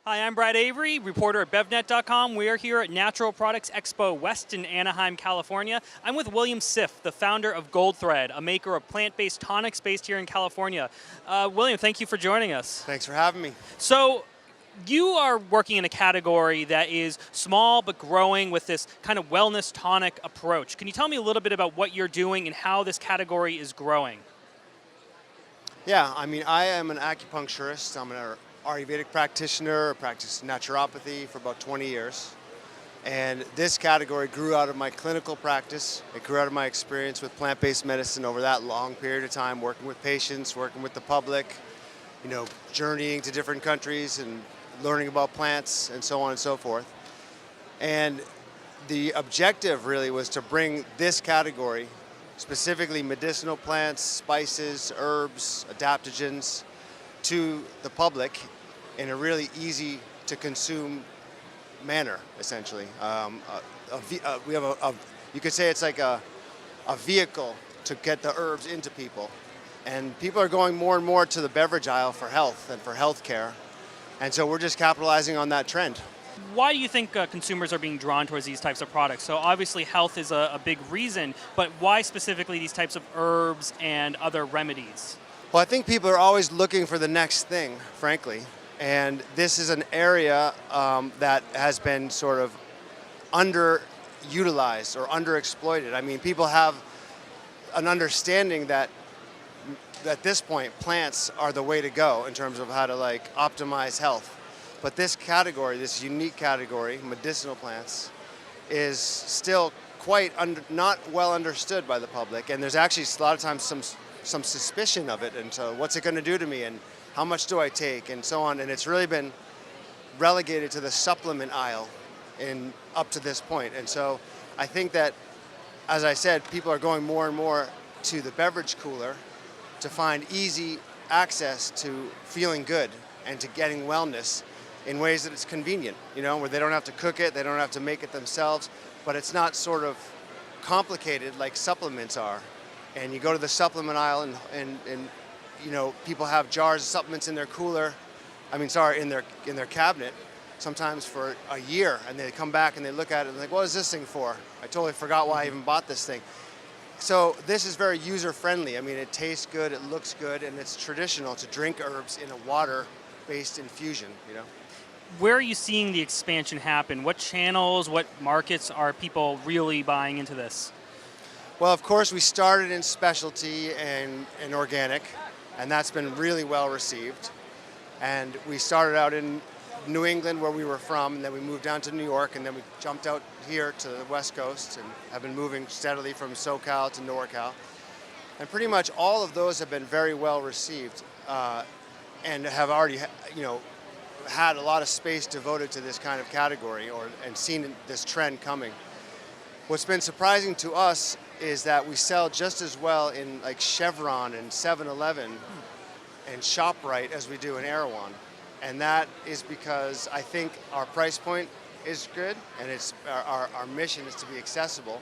Hi, I'm Brad Avery, reporter at BevNET.com. We are here at Natural Products Expo West in Anaheim, California. I'm with William Siff, the founder of Goldthread, a maker of plant-based tonics based here in California. William, thank you for joining us. Thanks for having me. So, you are working in a category that is small but growing with this kind of wellness tonic approach. Can you tell me a little bit about what you're doing and how this category is growing? Yeah, I am an acupuncturist. I'm an Ayurvedic practitioner. I practiced naturopathy for about 20 years. And this category grew out of my clinical practice. It grew out of my experience with plant-based medicine over that long period of time, working with patients, working with the public, journeying to different countries and learning about plants and so on and so forth. And the objective really was to bring this category, specifically medicinal plants, spices, herbs, adaptogens, to the public in a really easy to consume manner, essentially. You could say it's like a vehicle to get the herbs into people. And people are going more and more to the beverage aisle for health and for healthcare. And so we're just capitalizing on that trend. Why do you think consumers are being drawn towards these types of products? So obviously health is a big reason, but why specifically these types of herbs and other remedies? Well, I think people are always looking for the next thing, frankly. And this is an area that has been sort of underutilized or underexploited. I mean, people have an understanding that at this point, plants are the way to go in terms of how to optimize health. But this category, this unique category, medicinal plants, is still quite not well understood by the public. And there's actually a lot of times some suspicion of it, and so what's it going to do to me, and how much do I take, and so on. And it's really been relegated to the supplement aisle up to this point. And so I think that, as I said, people are going more and more to the beverage cooler to find easy access to feeling good and to getting wellness in ways that it's convenient, where they don't have to cook it, they don't have to make it themselves, but it's not sort of complicated like supplements are. And you go to the supplement aisle and people have jars of supplements in their in their cabinet, sometimes for a year, and they come back and they look at it and they're like, what is this thing for? I totally forgot why I even bought this thing. So this is very user-friendly. I mean, it tastes good, it looks good, and it's traditional to drink herbs in a water-based infusion, Where are you seeing the expansion happen? What channels, what markets are people really buying into this? Well, of course, we started in specialty and organic, and that's been really well received. And we started out in New England, where we were from, and then we moved down to New York, and then we jumped out here to the West Coast and have been moving steadily from SoCal to NorCal. And pretty much all of those have been very well received and have already, had a lot of space devoted to this kind of category and seen this trend coming. What's been surprising to us is that we sell just as well in Chevron and 7-Eleven and ShopRite as we do in Erewhon. And that is because I think our price point is good, and it's our mission is to be accessible.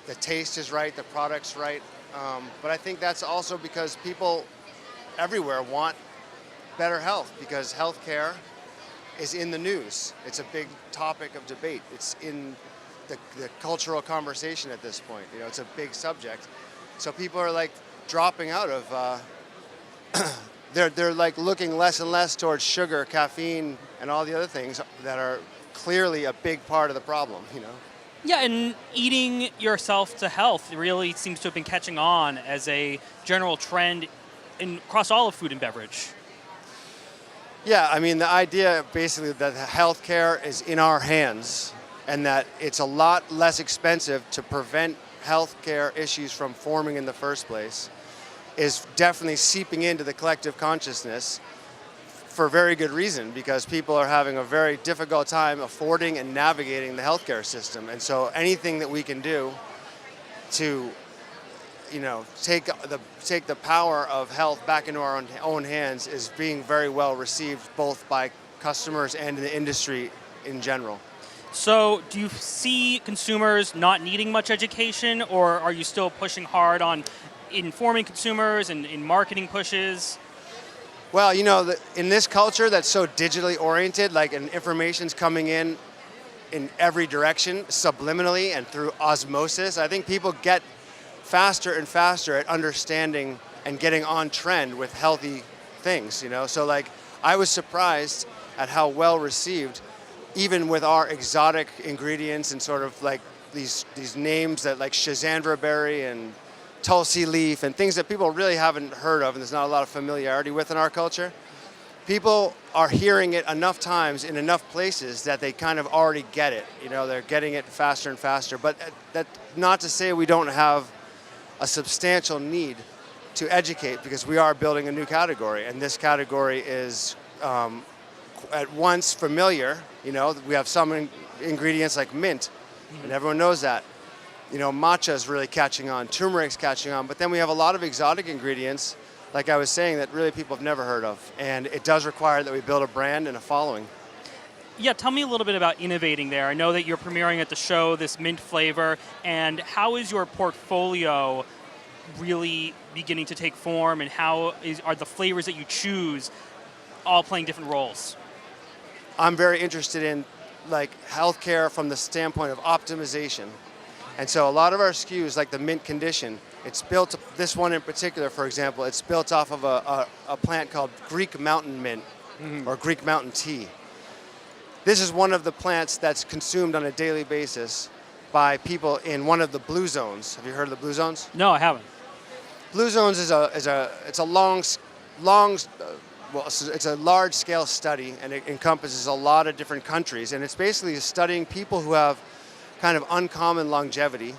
The taste is right, the product's right. But I think that's also because people everywhere want better health, because healthcare is in the news. It's a big topic of debate. It's in the cultural conversation at this point. It's a big subject. So people are dropping out of, they're looking less and less towards sugar, caffeine, and all the other things that are clearly a big part of the problem, Yeah, and eating yourself to health really seems to have been catching on as a general trend across all of food and beverage. Yeah, I mean, the idea basically that healthcare is in our hands and that it's a lot less expensive to prevent healthcare issues from forming in the first place is definitely seeping into the collective consciousness for very good reason, because people are having a very difficult time affording and navigating the healthcare system. And so anything that we can do to take the power of health back into our own hands is being very well received, both by customers and in the industry in general. So do you see consumers not needing much education, or are you still pushing hard on informing consumers and in marketing pushes? Well, in this culture that's so digitally oriented, like, and information's coming in every direction, subliminally and through osmosis, I think people get faster and faster at understanding and getting on trend with healthy things, So, like, I was surprised at how well received, even with our exotic ingredients and sort of like these names that, like, Shazandra berry and Tulsi leaf and things that people really haven't heard of and there's not a lot of familiarity with in our culture. People are hearing it enough times in enough places that they kind of already get it. They're getting it faster and faster. But that not to say we don't have a substantial need to educate, because we are building a new category, and this category is at once familiar. We have some ingredients like mint, and everyone knows that. Matcha is really catching on, turmeric's catching on, but then we have a lot of exotic ingredients, like I was saying, that really people have never heard of, and it does require that we build a brand and a following. Yeah, tell me a little bit about innovating there. I know that you're premiering at the show this mint flavor, and how is your portfolio really beginning to take form, and are the flavors that you choose all playing different roles? I'm very interested in, like, healthcare from the standpoint of optimization. And so a lot of our SKUs, like the mint condition, it's built, this one in particular, for example, it's built off of a plant called Greek mountain mint, or Greek mountain tea. This is one of the plants that's consumed on a daily basis by people in one of the blue zones. Have you heard of the blue zones? No, I haven't. Blue zones it's a large scale study, and it encompasses a lot of different countries, and it's basically studying people who have kind of uncommon longevity,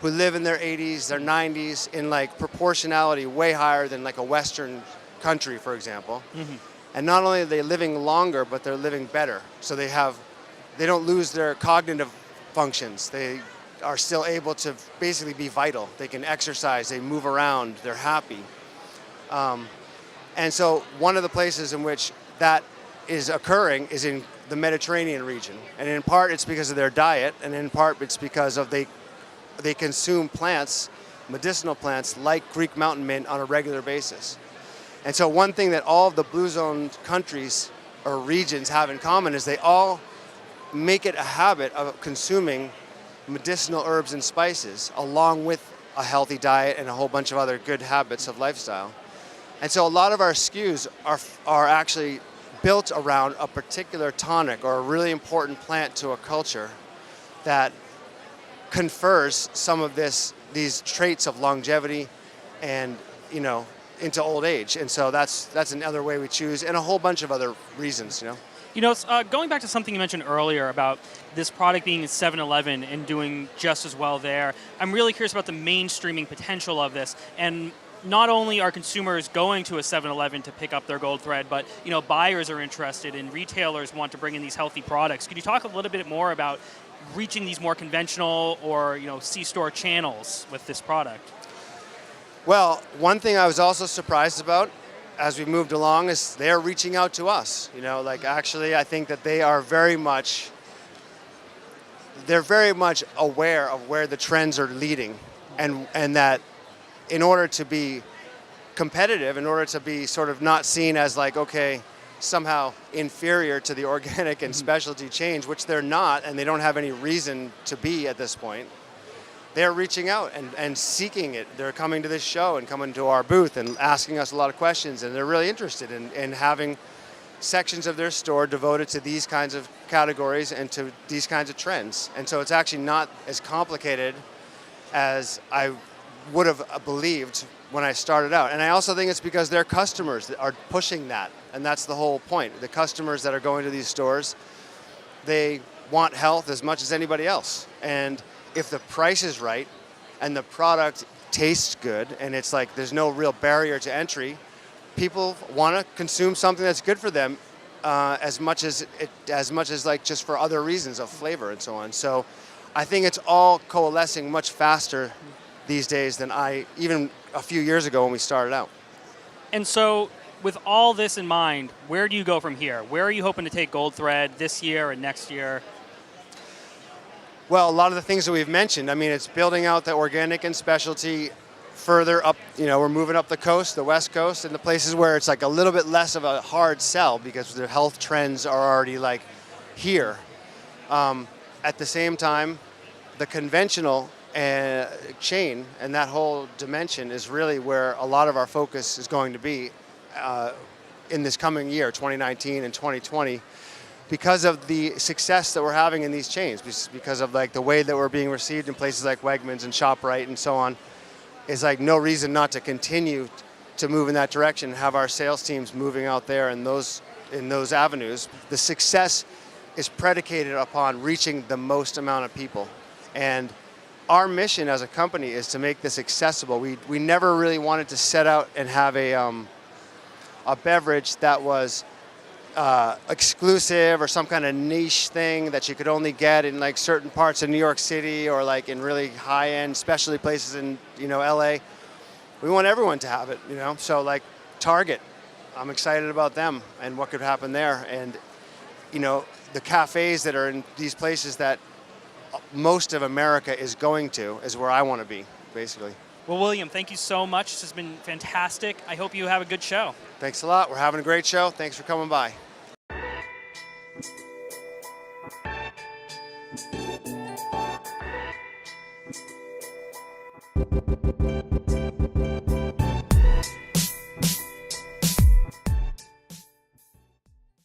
who live in their 80s, their 90s, in, like, proportionality way higher than, like, a Western country, for example. And not only are they living longer, but they're living better. So they don't lose their cognitive functions. They are still able to basically be vital. They can exercise, they move around, they're happy. And so one of the places in which that is occurring is in the Mediterranean region. And in part it's because of their diet, and in part it's because of they consume plants, medicinal plants like Greek mountain mint on a regular basis. And so one thing that all of the blue zone countries or regions have in common is they all make it a habit of consuming medicinal herbs and spices along with a healthy diet and a whole bunch of other good habits of lifestyle. And so a lot of our SKUs are actually built around a particular tonic or a really important plant to a culture that confers some of these traits of longevity and, into old age. And so that's another way we choose, and a whole bunch of other reasons, Going back to something you mentioned earlier about this product being in 7-Eleven and doing just as well there, I'm really curious about the mainstreaming potential of this. And not only are consumers going to a 7-Eleven to pick up their Goldthread, but buyers are interested and retailers want to bring in these healthy products. Could you talk a little bit more about reaching these more conventional or C-store channels with this product? Well, one thing I was also surprised about as we moved along is they're reaching out to us. Actually, I think that they are very much aware of where the trends are leading, and that in order to be competitive, in order to be sort of not seen as like, okay, somehow inferior to the organic and specialty chains, which they're not, and they don't have any reason to be at this point, they're reaching out and seeking it. They're coming to this show and coming to our booth and asking us a lot of questions, and they're really interested in having sections of their store devoted to these kinds of categories and to these kinds of trends. And so it's actually not as complicated as I would have believed when I started out. And I also think it's because their customers are pushing that, and that's the whole point. The customers that are going to these stores, they want health as much as anybody else. And if the price is right and the product tastes good and it's like there's no real barrier to entry, people want to consume something that's good for them as much as like just for other reasons of flavor and so on. So I think it's all coalescing much faster these days than even a few years ago when we started out. And so with all this in mind, where do you go from here? Where are you hoping to take Goldthread this year and next year? Well, a lot of the things that we've mentioned. I mean, it's building out the organic and specialty further up, we're moving up the coast, the West Coast, and the places where it's like a little bit less of a hard sell because the health trends are already like here. At the same time, the conventional chain and that whole dimension is really where a lot of our focus is going to be in this coming year, 2019 and 2020, because of the success that we're having in these chains, because of like the way that we're being received in places like Wegmans and ShopRite and so on. Is like no reason not to continue to move in that direction and have our sales teams moving out there in those avenues. The success is predicated upon reaching the most amount of people. And our mission as a company is to make this accessible. We never really wanted to set out and have a beverage that was exclusive or some kind of niche thing that you could only get in like certain parts of New York City or like in really high-end specialty places in LA. We want everyone to have it, So like Target, I'm excited about them and what could happen there. And the cafes that are in these places that most of America is going to is where I want to be, basically. Well, William, thank you so much. This has been fantastic. I hope you have a good show. Thanks a lot. We're having a great show. Thanks for coming by.